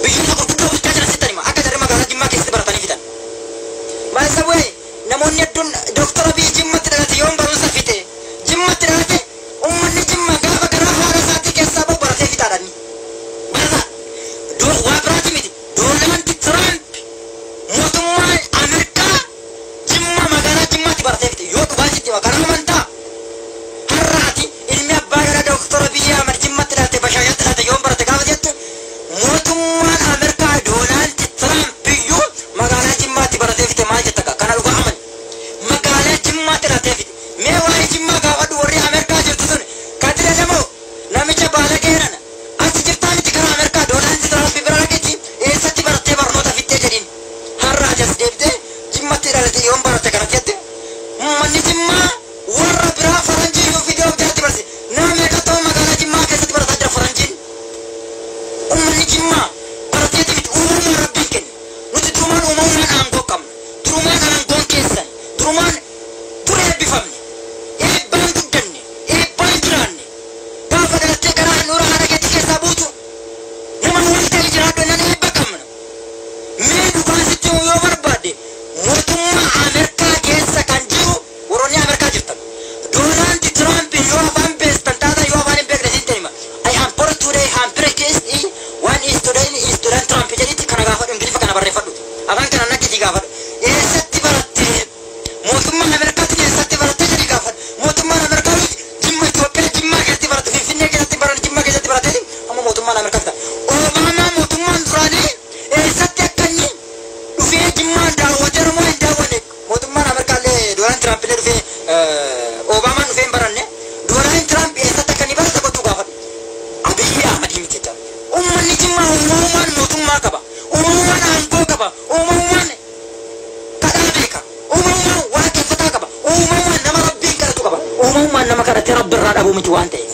biyyoota gurguddoo bulchaa jiran sitti hima akka jarri magaalaa Jimmaa keessatti baratanii fidan. Baay'isa bu'ee namoonni hedduun Dooktor Abiy Jimmatti dhalate yoon barumsa fite Jimmatti dhalate uummanni Jimmaa gaafa garaa haala isaatii keessaa bahu baratee fitaadhaan. Barata waa biraati miti Doonaald Tiraamp mootummaan Ameerikaa Jimmaa magaalaa Jimmaatti baratee fite yoo dhugaatitti magaalaa amantaa har'aati ilmi abbaa gara Dooktor Abiy Ahmed Jimmatti dhalate Bashaayyaatti dhalate yoon barate gaafa jettu mootummaan Ameerikaa Doonaald Tiraamp iyyuu magaalaa Jimmaatti baratee fite maal jetta kana dhugaa aman magaalaa Jimmaatti baratee fite mee waa'ee Jimmaa gaafa warri Ameerikaa jirtu sun Kadire Damoo namicha baalageeran as jirtaa miti karaa Ameerikaa Doonaald Tiraamp bira dhageetti eessatti baratee barnoota fittee jedhiin har'a ajas deebitee Jimmatti dhalate yoon barate kana jette manni Jimmaa warra biraa faranjii yoo fidee hojjaatti barse nama meeqa ta'u magaalaa Jimmaa keessatti barataa jira faranjiin uummanni Jimmaa barateeti miti uumamumaan rabbiin kenne nuti durumaan uumamumaan aangoo qabna durumaan aangoon keessan durumaan ture eebbifamne eebbaan guddanne eebbaan jiraanne gaafa dhalattee garaa nuura haadha keetti keessaa buutu nama wal ta'ee jiraadhu nan eebba qabna mee dhugaasitti yoo barbaadde mootummaa Ameerikaa keessa kan jiru warroonni Ameerikaa jirtan Doonaald Tiraamp yoo afaan beestan taata yoo afaan hin beekne sitti hima I am poor today I am breakfast one is today is Doonaald Tiraamp jedhitti kana gaafadhu ingiliffa kana barreeffadhu afaan kana nakkitii gaafadhu eessatti baratte mootummaa Ameerikaatti eessatti baratte jedhi gaafadhu mootummaan Ameerikaa Jimma Itoophiyaa Jimmaa keessatti baratte Finfinnee keessatti baratte Jimmaa keessatti baratte amma mootummaan Ameerikaa Obaamaa mootummaan duraanii eessatti akka inni dhufee Jimmaan daawwatee moo hin daawwanne mootummaan Ameerikaa illee Doonaald Tiraamp illee dhufee Obaamaan dhufee hin baranne Doonaald Tiraamp eessatti akka inni barate gochuu gaafadhu Abiy Ahmed miti jechuudha. Uummanni Jimmaa uumamumaan mootummaa qaba uumamumaan aangoo qaba uumamumaan kadhaa beeka uumamumaan waaqeffataa qaba uumamumaan nama rabbiin kadhatu qaba uumamumaan nama kadhatee rabbi irraa dhabuu miti waan ta'eef